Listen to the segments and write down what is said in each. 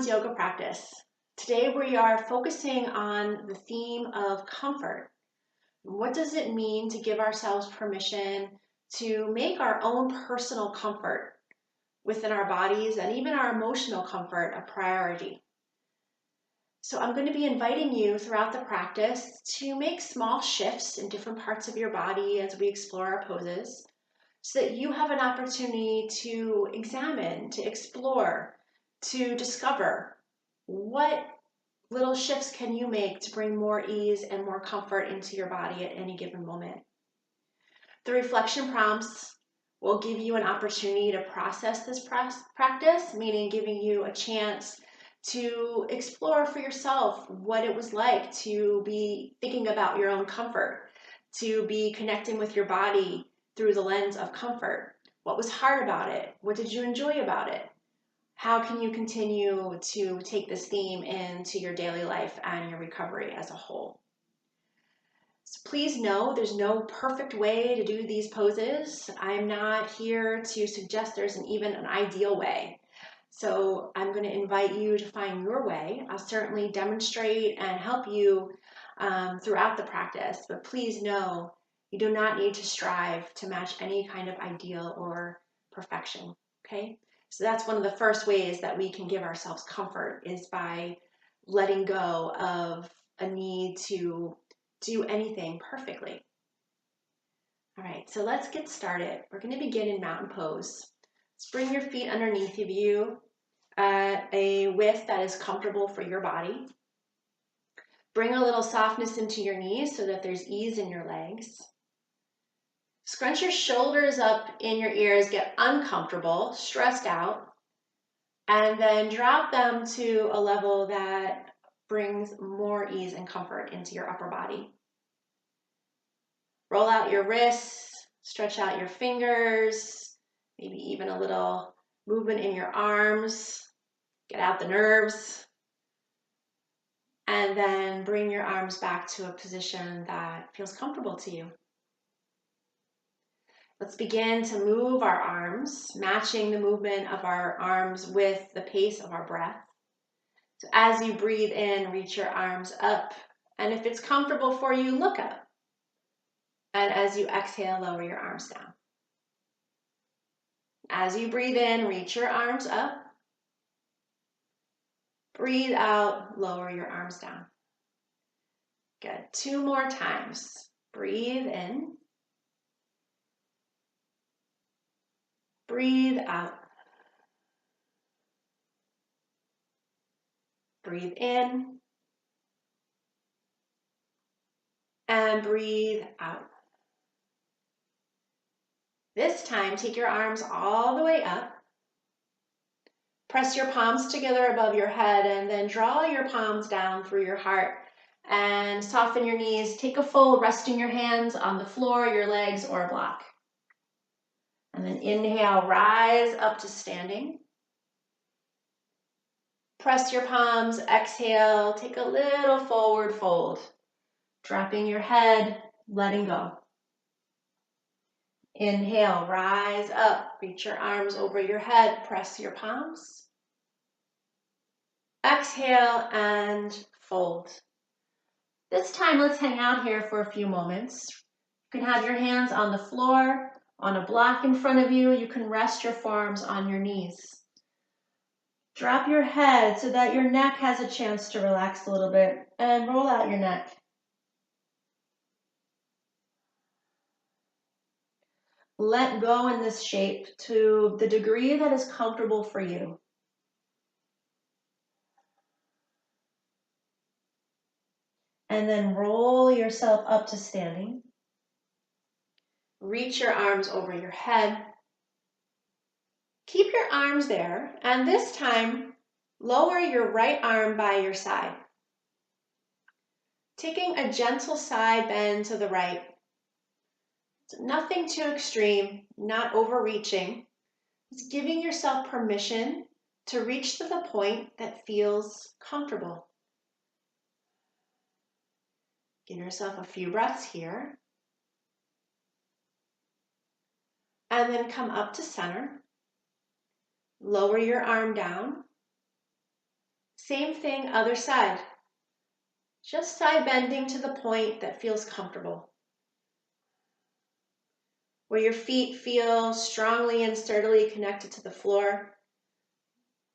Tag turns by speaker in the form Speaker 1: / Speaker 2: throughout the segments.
Speaker 1: everyone's yoga practice. Today we are focusing on the theme of comfort. What does it mean to give ourselves permission to make our own personal comfort within our bodies and even our emotional comfort a priority? So I'm going to be inviting you throughout the practice to make small shifts in different parts of your body as we explore our poses, so that you have an opportunity to examine, to explore, to discover what little shifts can you make to bring more ease and more comfort into your body at any given moment. The reflection prompts will give you an opportunity to process this practice, meaning giving you a chance to explore for yourself what it was like to be thinking about your own comfort, to be connecting with your body through the lens of comfort. What was hard about it? What did you enjoy about it? How can you continue to take this theme into your daily life and your recovery as a whole? So please know there's no perfect way to do these poses. I'm not here to suggest there's even an ideal way. So I'm going to invite you to find your way. I'll certainly demonstrate and help you throughout the practice, but please know you do not need to strive to match any kind of ideal or perfection, okay? So that's one of the first ways that we can give ourselves comfort, is by letting go of a need to do anything perfectly. All right, so let's get started. We're going to begin in mountain pose. Let's bring your feet underneath of you at a width that is comfortable for your body. Bring a little softness into your knees so that there's ease in your legs. Scrunch your shoulders up in your ears, get uncomfortable, stressed out, and then drop them to a level that brings more ease and comfort into your upper body. Roll out your wrists, stretch out your fingers, maybe even a little movement in your arms. Get out the nerves. And then bring your arms back to a position that feels comfortable to you. Let's begin to move our arms, matching the movement of our arms with the pace of our breath. So as you breathe in, reach your arms up. And if it's comfortable for you, look up. And as you exhale, lower your arms down. As you breathe in, reach your arms up. Breathe out, lower your arms down. Good. 2 more times. Breathe in. Breathe out. Breathe in. And breathe out. This time, take your arms all the way up. Press your palms together above your head and then draw your palms down through your heart and soften your knees. Take a fold, resting your hands on the floor, your legs, or a block. And then inhale, rise up to standing. Press your palms, exhale, take a little forward fold. Dropping your head, letting go. Inhale, rise up, reach your arms over your head, press your palms. Exhale and fold. This time, let's hang out here for a few moments. You can have your hands on the floor, on a block in front of you. You can rest your forearms on your knees. Drop your head so that your neck has a chance to relax a little bit, and roll out your neck. Let go in this shape to the degree that is comfortable for you. And then roll yourself up to standing. Reach your arms over your head. Keep your arms there, and this time, lower your right arm by your side. Taking a gentle side bend to the right. Nothing too extreme, not overreaching. It's giving yourself permission to reach to the point that feels comfortable. Give yourself a few breaths here. And then come up to center. Lower your arm down. Same thing, other side. Just side bending to the point that feels comfortable. Where your feet feel strongly and sturdily connected to the floor.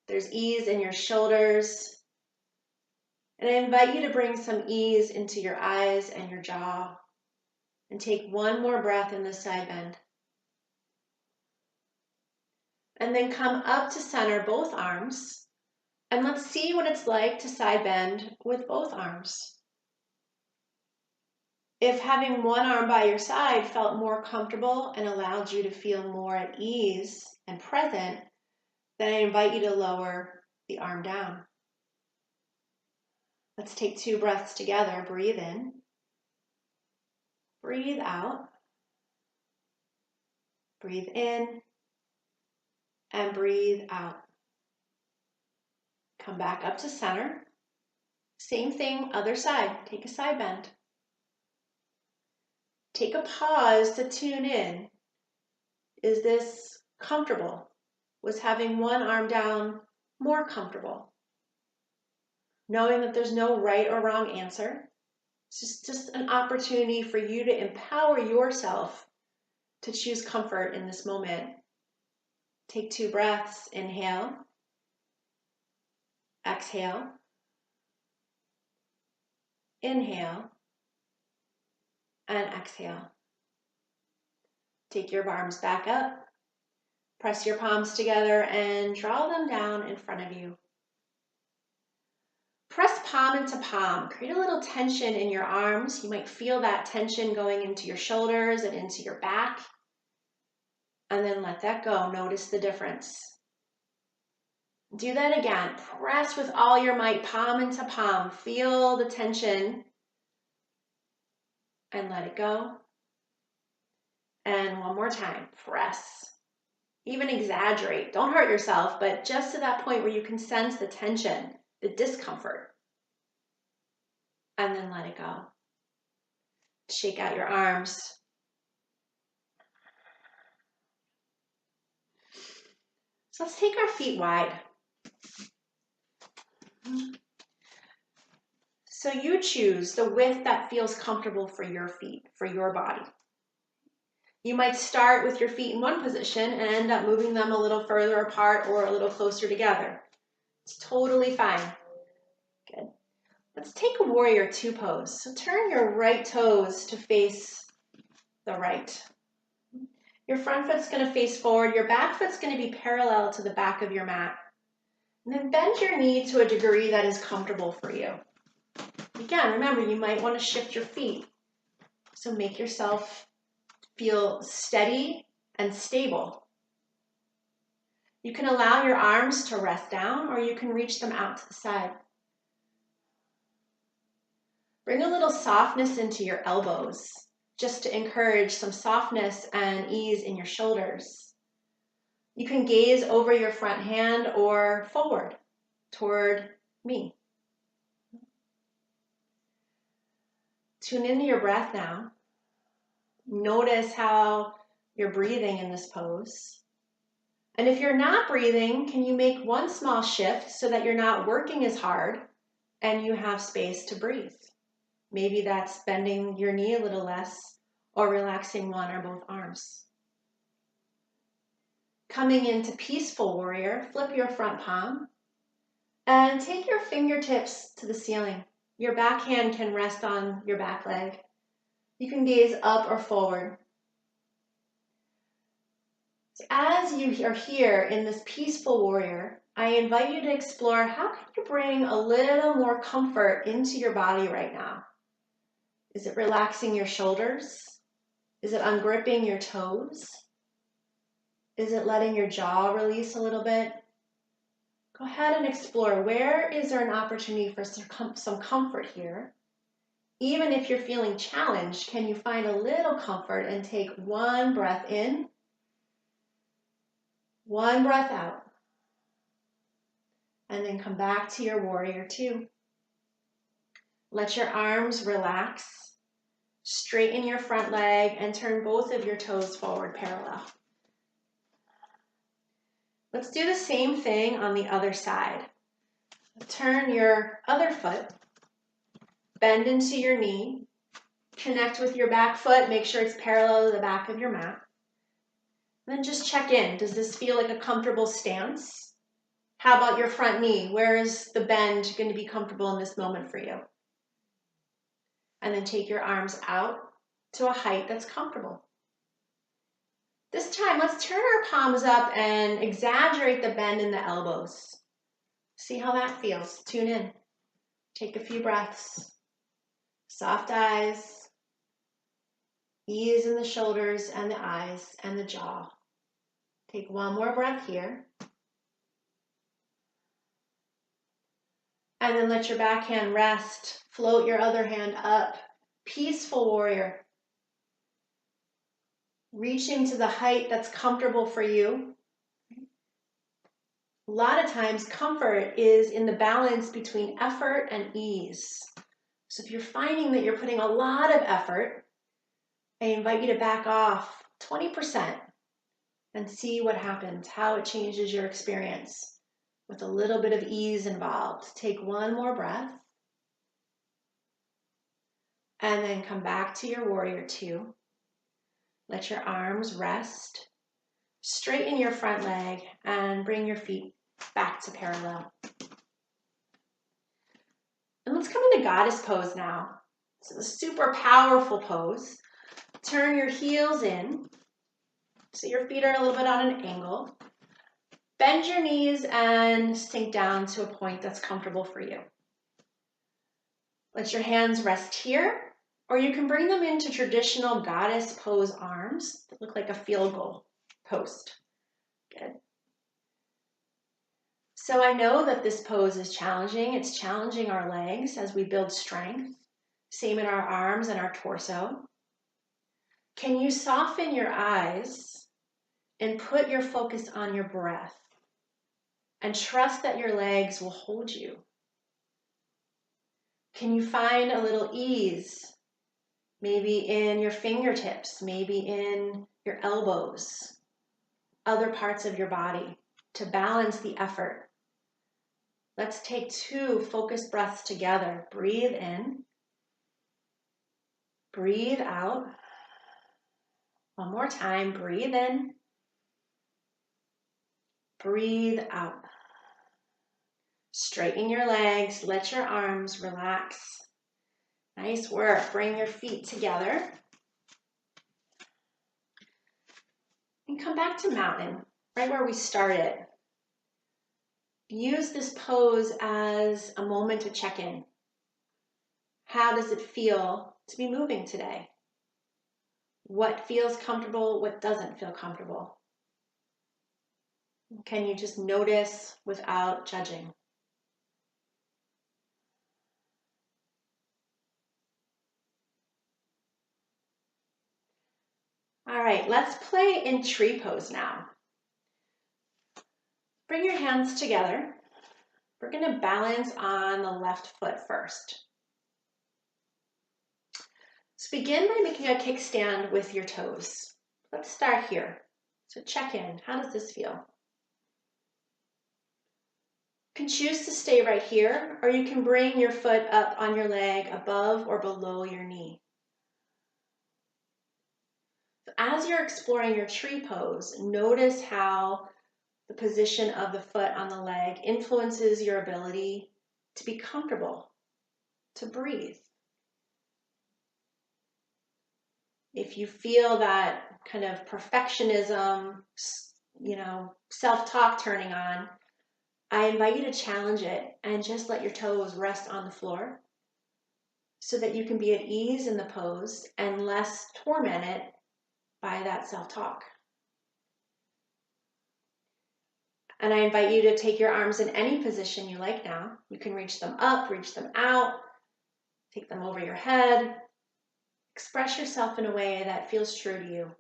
Speaker 1: There's ease in your shoulders. And I invite you to bring some ease into your eyes and your jaw. And take one more breath in the side bend. And then come up to center, both arms. And let's see what it's like to side bend with both arms. If having one arm by your side felt more comfortable and allowed you to feel more at ease and present, then I invite you to lower the arm down. Let's take 2 breaths together. Breathe in. Breathe out. Breathe in. And breathe out. Come back up to center. Same thing, other side. Take a side bend. Take a pause to tune in. Is this comfortable? Was having one arm down more comfortable? Knowing that there's no right or wrong answer. It's just an opportunity for you to empower yourself to choose comfort in this moment. Take 2 breaths. Inhale. Exhale. Inhale. And exhale. Take your arms back up. Press your palms together and draw them down in front of you. Press palm into palm. Create a little tension in your arms. You might feel that tension going into your shoulders and into your back. And then let that go. Notice the difference. Do that again. Press with all your might, palm into palm. Feel the tension. And let it go. And one more time. Press. Even exaggerate. Don't hurt yourself, but just to that point where you can sense the tension, the discomfort. And then let it go. Shake out your arms. So let's take our feet wide. So you choose the width that feels comfortable for your feet, for your body. You might start with your feet in one position and end up moving them a little further apart or a little closer together. It's totally fine. Good. Let's take a warrior 2 pose. So turn your right toes to face the right. Your front foot's going to face forward. Your back foot's going to be parallel to the back of your mat. And then bend your knee to a degree that is comfortable for you. Again, remember, you might want to shift your feet. So make yourself feel steady and stable. You can allow your arms to rest down or you can reach them out to the side. Bring a little softness into your elbows, just to encourage some softness and ease in your shoulders. You can gaze over your front hand or forward toward me. Tune into your breath now. Notice how you're breathing in this pose. And if you're not breathing, can you make one small shift so that you're not working as hard and you have space to breathe? Maybe that's bending your knee a little less or relaxing one or both arms. Coming into peaceful warrior, flip your front palm and take your fingertips to the ceiling. Your back hand can rest on your back leg. You can gaze up or forward. So as you are here in this peaceful warrior, I invite you to explore how can you bring a little more comfort into your body right now? Is it relaxing your shoulders? Is it ungripping your toes? Is it letting your jaw release a little bit? Go ahead and explore, where is there an opportunity for some comfort here? Even if you're feeling challenged, can you find a little comfort and take one breath in, one breath out, and then come back to your warrior 2. Let your arms relax, straighten your front leg, and turn both of your toes forward parallel. Let's do the same thing on the other side. Turn your other foot, bend into your knee, connect with your back foot, make sure it's parallel to the back of your mat. Then just check in. Does this feel like a comfortable stance? How about your front knee? Where is the bend going to be comfortable in this moment for you? And then take your arms out to a height that's comfortable. This time, let's turn our palms up and exaggerate the bend in the elbows. See how that feels. Tune in. Take a few breaths. Soft eyes. Ease in the shoulders and the eyes and the jaw. Take one more breath here. And then let your back hand rest. Float your other hand up. Peaceful warrior. Reaching to the height that's comfortable for you. A lot of times comfort is in the balance between effort and ease. So if you're finding that you're putting a lot of effort, I invite you to back off 20% and see what happens, how it changes your experience with a little bit of ease involved. Take one more breath and then come back to your warrior two. Let your arms rest. Straighten your front leg and bring your feet back to parallel. And let's come into goddess pose now. It's a super powerful pose. Turn your heels in so your feet are a little bit on an angle. Bend your knees and sink down to a point that's comfortable for you. Let your hands rest here, or you can bring them into traditional goddess pose arms that look like a field goal post. Good. So I know that this pose is challenging. It's challenging our legs as we build strength. Same in our arms and our torso. Can you soften your eyes and put your focus on your breath and trust that your legs will hold you? Can you find a little ease, maybe in your fingertips, maybe in your elbows, other parts of your body to balance the effort? Let's take 2 focused breaths together. Breathe in, breathe out. One more time, breathe in, breathe out. Straighten your legs, let your arms relax. Nice work. Bring your feet together. And come back to mountain, right where we started. Use this pose as a moment to check in. How does it feel to be moving today? What feels comfortable? What doesn't feel comfortable? Can you just notice without judging? All right, let's play in tree pose now. Bring your hands together. We're going to balance on the left foot first. So begin by making a kickstand with your toes. Let's start here. So check in. How does this feel? You can choose to stay right here, or you can bring your foot up on your leg above or below your knee. So as you're exploring your tree pose, notice how the position of the foot on the leg influences your ability to be comfortable, to breathe. If you feel that kind of perfectionism, self-talk turning on, I invite you to challenge it and just let your toes rest on the floor so that you can be at ease in the pose and less tormented by that self-talk. And I invite you to take your arms in any position you like now. You can reach them up, reach them out, take them over your head. Express yourself in a way that feels true to you.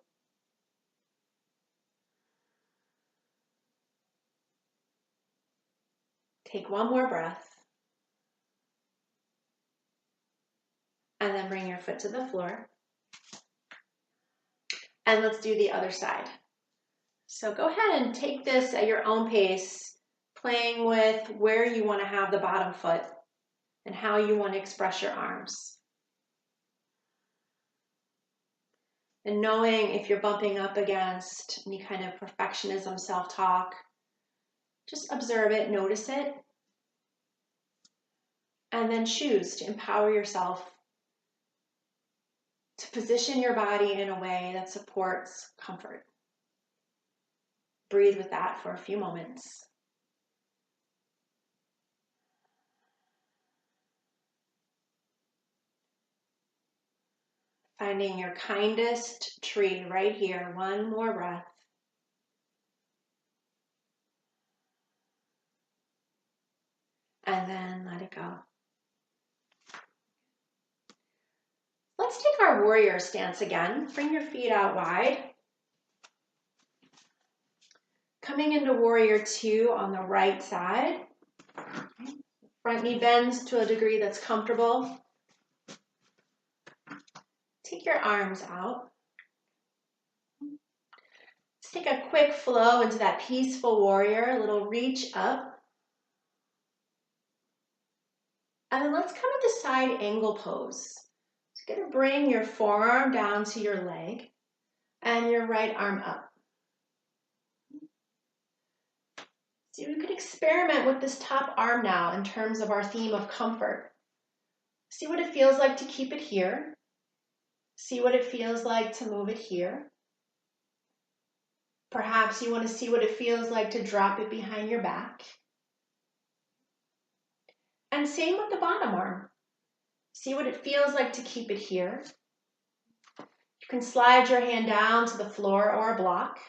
Speaker 1: Take one more breath. And then bring your foot to the floor. And let's do the other side. So go ahead and take this at your own pace. playing with where you want to have the bottom foot and how you want to express your arms. And knowing if you're bumping up against any kind of perfectionism, self-talk, just observe it, notice it, and then choose to empower yourself to position your body in a way that supports comfort. Breathe with that for a few moments. Finding your kindest tree right here. One more breath. And then let it go. Let's take our warrior stance again. Bring your feet out wide. Coming into warrior two on the right side. Front knee bends to a degree that's comfortable. Take your arms out. Let's take a quick flow into that peaceful warrior, a little reach up. And then let's come into side angle pose. So you're going to bring your forearm down to your leg and your right arm up. So you could experiment with this top arm now in terms of our theme of comfort. See what it feels like to keep it here. See what it feels like to move it here. Perhaps you want to see what it feels like to drop it behind your back. And same with the bottom arm. See what it feels like to keep it here. You can slide your hand down to the floor or a block.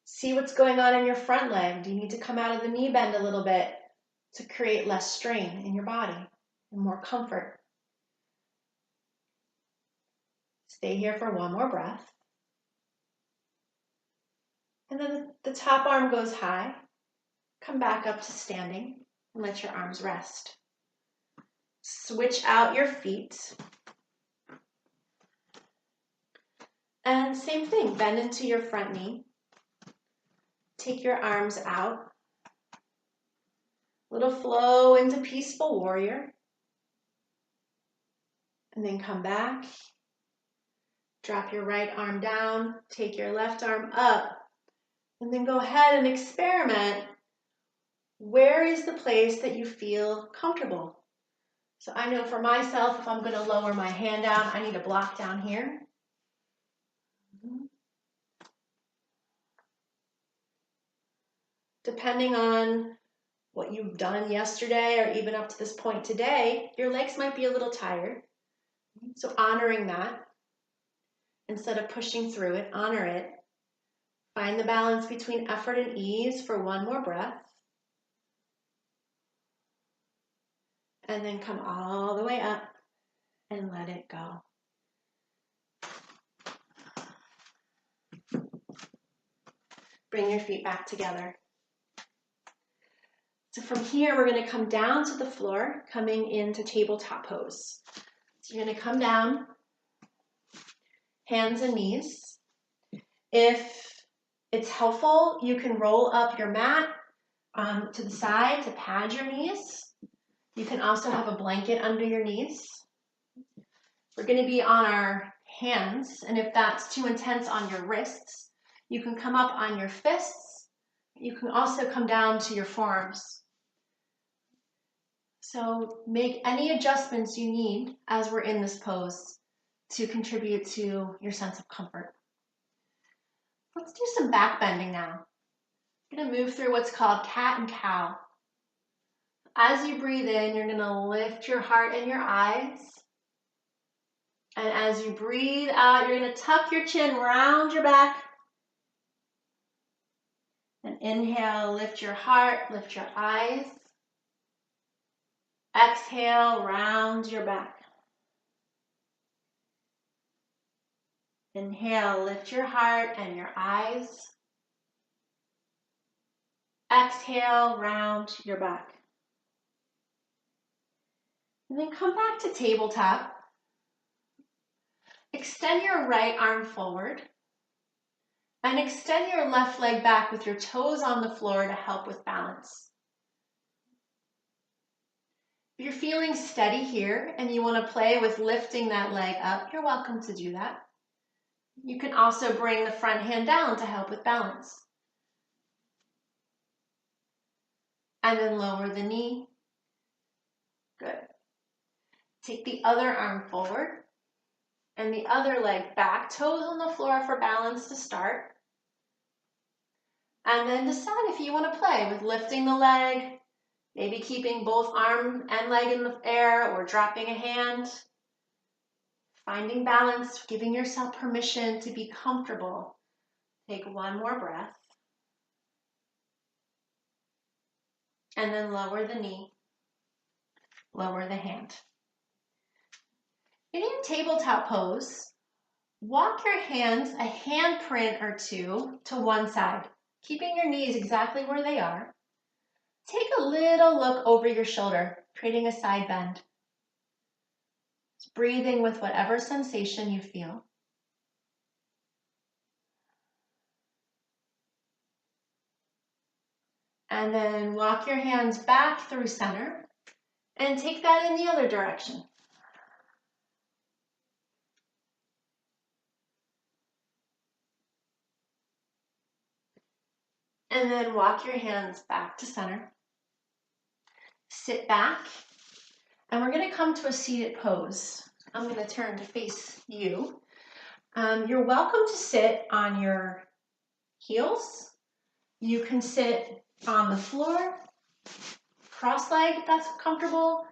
Speaker 1: See what's going on in your front leg. Do you need to come out of the knee bend a little bit to create less strain in your body and more comfort? Stay here for one more breath. And then the top arm goes high. Come back up to standing and let your arms rest. Switch out your feet. And same thing, bend into your front knee. Take your arms out. Little flow into peaceful warrior. And then come back. Drop your right arm down. Take your left arm up. And then go ahead and experiment. Where is the place that you feel comfortable? So I know for myself, if I'm going to lower my hand down, I need a block down here. Depending on what you've done yesterday or even up to this point today, your legs might be a little tired. So honoring that, instead of pushing through it, honor it. Find the balance between effort and ease for one more breath. And then come all the way up and let it go. Bring your feet back together. So from here, we're going to come down to the floor, coming into tabletop pose. So you're going to come down, hands and knees. If it's helpful, you can roll up your mat to the side to pad your knees. You can also have a blanket under your knees. We're going to be on our hands, and if that's too intense on your wrists, you can come up on your fists. You can also come down to your forearms. So make any adjustments you need as we're in this pose to contribute to your sense of comfort. Let's do some back bending now. I'm going to move through what's called cat and cow. As you breathe in, you're going to lift your heart and your eyes. And as you breathe out, you're going to tuck your chin, round your back. And inhale, lift your heart, lift your eyes. Exhale, round your back. Inhale, lift your heart and your eyes. Exhale, round your back. And then come back to tabletop. Extend your right arm forward. And extend your left leg back with your toes on the floor to help with balance. If you're feeling steady here and you want to play with lifting that leg up, you're welcome to do that. You can also bring the front hand down to help with balance. And then lower the knee. Good. Take the other arm forward and the other leg back, toes on the floor for balance to start. And then decide if you want to play with lifting the leg, maybe keeping both arm and leg in the air or dropping a hand. Finding balance, giving yourself permission to be comfortable. Take one more breath. And then lower the knee, lower the hand. In your tabletop pose, walk your hands a handprint or two to one side, keeping your knees exactly where they are. Take a little look over your shoulder, creating a side bend. Just breathing with whatever sensation you feel. And then walk your hands back through center and take that in the other direction. And then walk your hands back to center. Sit back, and we're going to come to a seated pose. I'm going to turn to face you. You're welcome to sit on your heels. You can sit on the floor, cross-legged if that's comfortable.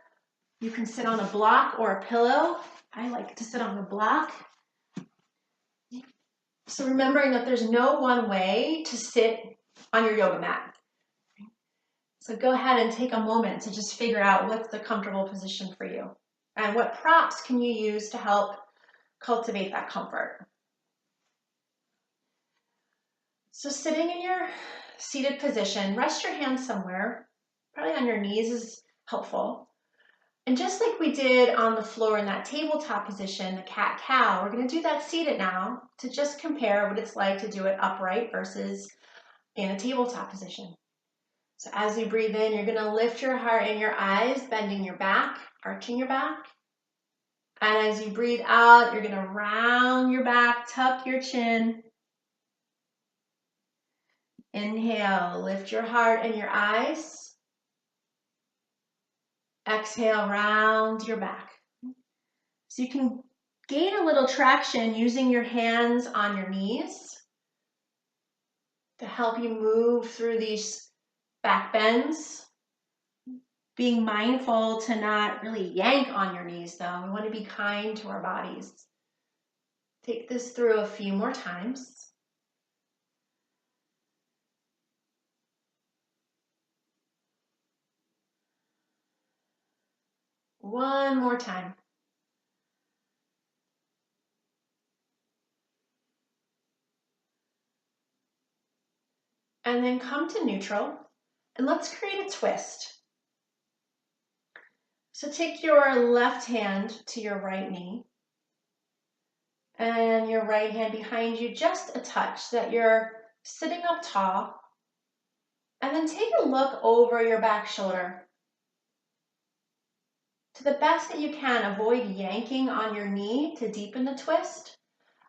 Speaker 1: You can sit on a block or a pillow. I like to sit on a block. So remembering that there's no one way to sit on your yoga mat. So go ahead and take a moment to just figure out what's the comfortable position for you and what props can you use to help cultivate that comfort. So sitting in your seated position, rest your hands somewhere, probably on your knees is helpful. And just like we did on the floor in that tabletop position, the cat-cow, we're going to do that seated now to just compare what it's like to do it upright versus in a tabletop position. So as you breathe in, you're going to lift your heart and your eyes, bending your back, arching your back. And as you breathe out, you're going to round your back, tuck your chin. Inhale, lift your heart and your eyes. Exhale, round your back. So you can gain a little traction using your hands on your knees to help you move through these back bends. Being mindful to not really yank on your knees though. We want to be kind to our bodies. Take this through a few more times. One more time. And then come to neutral and let's create a twist. So take your left hand to your right knee and your right hand behind you just a touch so that you're sitting up tall. And then take a look over your back shoulder. To the best that you can, avoid yanking on your knee to deepen the twist.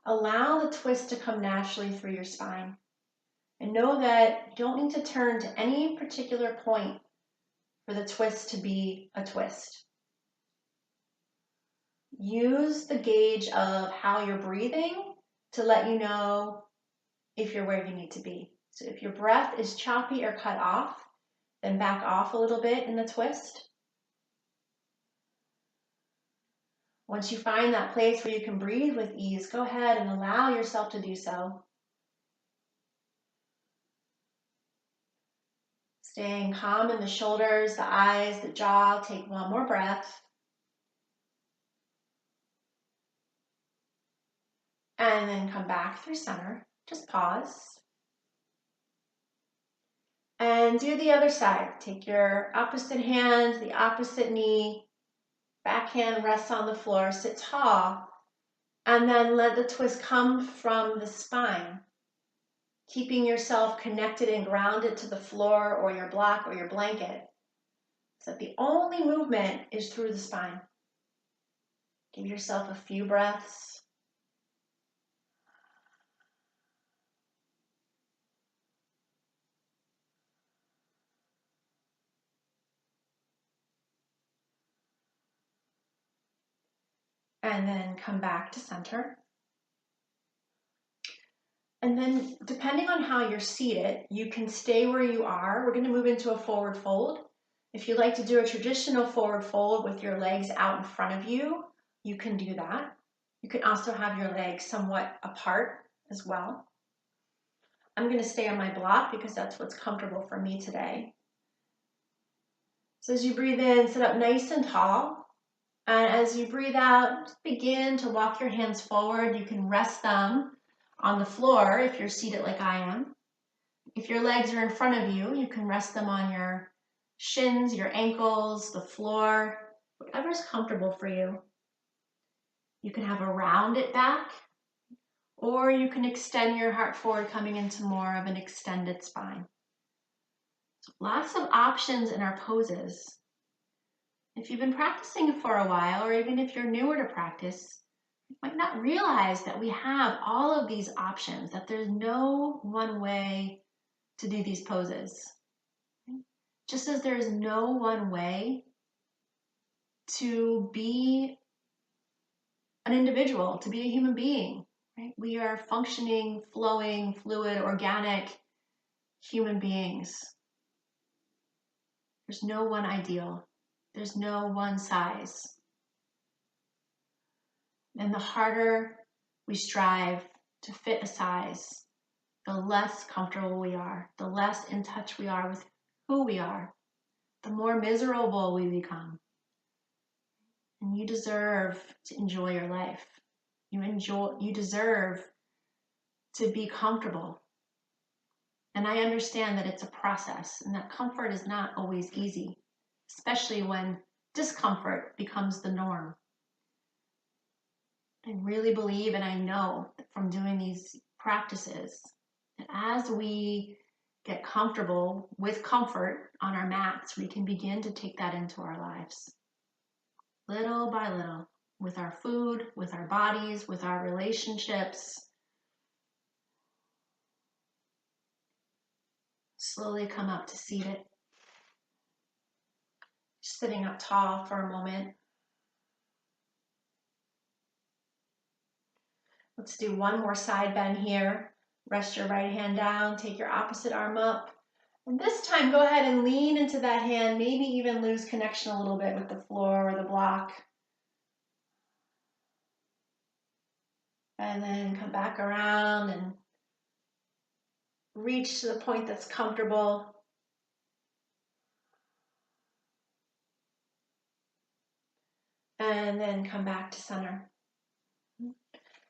Speaker 1: Allow the twist to come naturally through your spine. And know that you don't need to turn to any particular point for the twist to be a twist. Use the gauge of how you're breathing to let you know if you're where you need to be. So if your breath is choppy or cut off, then back off a little bit in the twist. Once you find that place where you can breathe with ease, go ahead and allow yourself to do so. Staying calm in the shoulders, the eyes, the jaw. Take one more breath. And then come back through center. Just pause. And do the other side. Take your opposite hand, the opposite knee. Back hand rests on the floor. Sit tall. And then let the twist come from the spine. keeping yourself connected and grounded to the floor or your block or your blanket, so that the only movement is through the spine. Give yourself a few breaths. And then come back to center. And then depending on how you're seated, you can stay where you are. We're going to move into a forward fold. If you'd like to do a traditional forward fold with your legs out in front of you, you can do that. You can also have your legs somewhat apart as well. I'm going to stay on my block because that's what's comfortable for me today. So as you breathe in, sit up nice and tall. And as you breathe out, just begin to walk your hands forward. You can rest them on the floor if you're seated like I am. If your legs are in front of you, you can rest them on your shins, your ankles, the floor, whatever's comfortable for you. You can have a rounded back, or you can extend your heart forward, coming into more of an extended spine. So lots of options in our poses. If you've been practicing for a while, or even if you're newer to practice, you might not realize that we have all of these options, that there's no one way to do these poses. Just as there's no one way to be an individual, to be a human being, right? We are functioning, flowing, fluid, organic human beings. There's no one ideal. There's no one size. And the harder we strive to fit a size, the less comfortable we are, the less in touch we are with who we are, the more miserable we become. And you deserve to enjoy your life. You deserve to be comfortable. And I understand that it's a process and that comfort is not always easy, especially when discomfort becomes the norm. I really believe, and I know from doing these practices, that as we get comfortable with comfort on our mats, we can begin to take that into our lives. Little by little, with our food, with our bodies, with our relationships. Slowly come up to seated. Sitting up tall for a moment. Let's do one more side bend here. Rest your right hand down, take your opposite arm up. And this time, go ahead and lean into that hand, maybe even lose connection a little bit with the floor or the block. And then come back around and reach to the point that's comfortable. And then come back to center.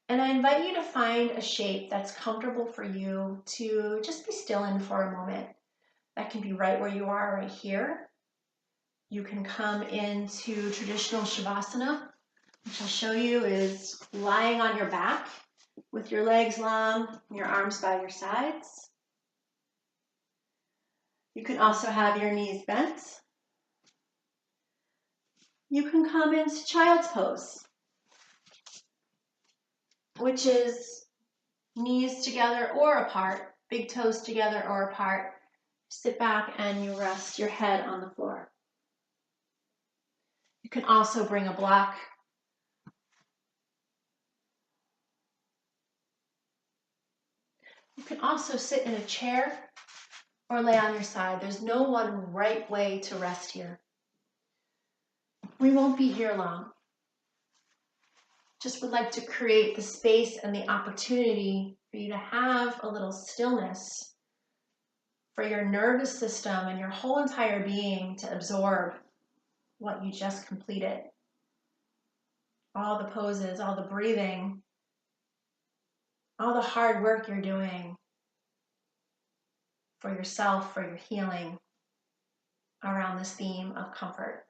Speaker 1: And I invite you to find a shape that's comfortable for you to just be still in for a moment. That can be right where you are right here. You can come into traditional Shavasana, which I'll show you is lying on your back with your legs long, your arms by your sides. You can also have your knees bent. You can come into Child's Pose, which is knees together or apart, big toes together or apart. Sit back and you rest your head on the floor. You can also bring a block. You can also sit in a chair or lay on your side. There's no one right way to rest here. We won't be here long. Just would like to create the space and the opportunity for you to have a little stillness, for your nervous system and your whole entire being to absorb what you just completed. All the poses, all the breathing, all the hard work you're doing for yourself, for your healing around this theme of comfort.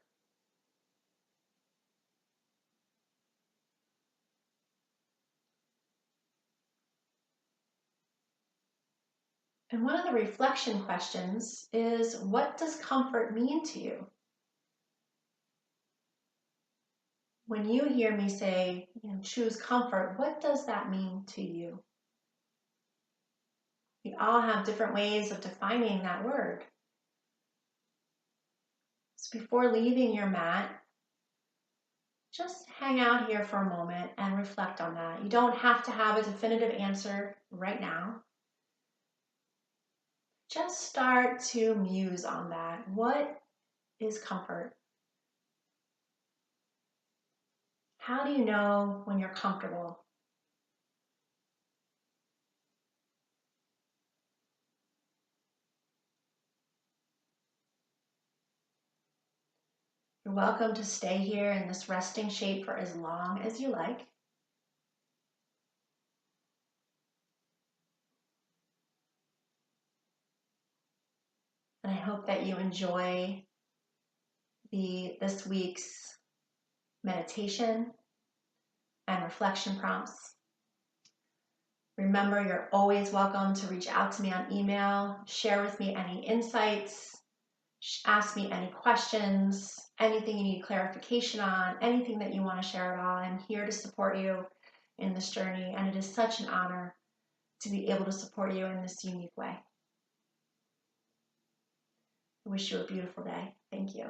Speaker 1: And one of the reflection questions is, what does comfort mean to you? When you hear me say, choose comfort, what does that mean to you? We all have different ways of defining that word. So before leaving your mat, just hang out here for a moment and reflect on that. You don't have to have a definitive answer right now. Just start to muse on that. What is comfort? How do you know when you're comfortable? You're welcome to stay here in this resting shape for as long as you like. And I hope that you enjoy this week's meditation and reflection prompts. Remember, you're always welcome to reach out to me on email, share with me any insights, ask me any questions, anything you need clarification on, anything that you want to share at all. I'm here to support you in this journey, and it is such an honor to be able to support you in this unique way. I wish you a beautiful day. Thank you.